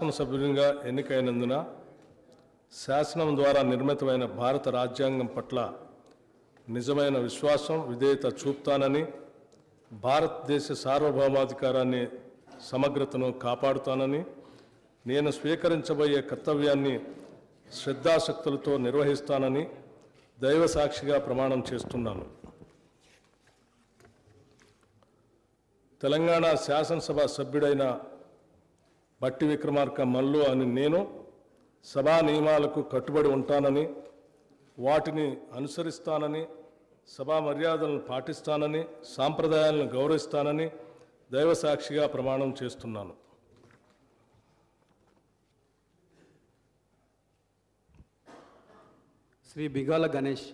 శాసనసభ్యునిగా ఎన్నికైనందున శాసనం ద్వారా నిర్మితమైన భారత రాజ్యాంగం పట్ల నిజమైన విశ్వాసం విధేయత చూపుతానని, భారతదేశ సార్వభౌమాధికారాన్ని సమగ్రతను కాపాడుతానని, నేను స్వీకరించబోయే కర్తవ్యాన్ని శ్రద్ధాశక్తులతో నిర్వహిస్తానని దైవ సాక్షిగా ప్రమాణం చేస్తున్నాను. తెలంగాణ శాసనసభ సభ్యుడైన బట్టి విక్రమార్క మల్లు అని నేను సభా నియమాలకు కట్టుబడి ఉంటానని, వాటిని అనుసరిస్తానని, సభా మర్యాదలను పాటిస్తానని, సాంప్రదాయాలను గౌరవిస్తానని దైవ సాక్షిగా ప్రమాణం చేస్తున్నాను. శ్రీ బిగాల గణేష్.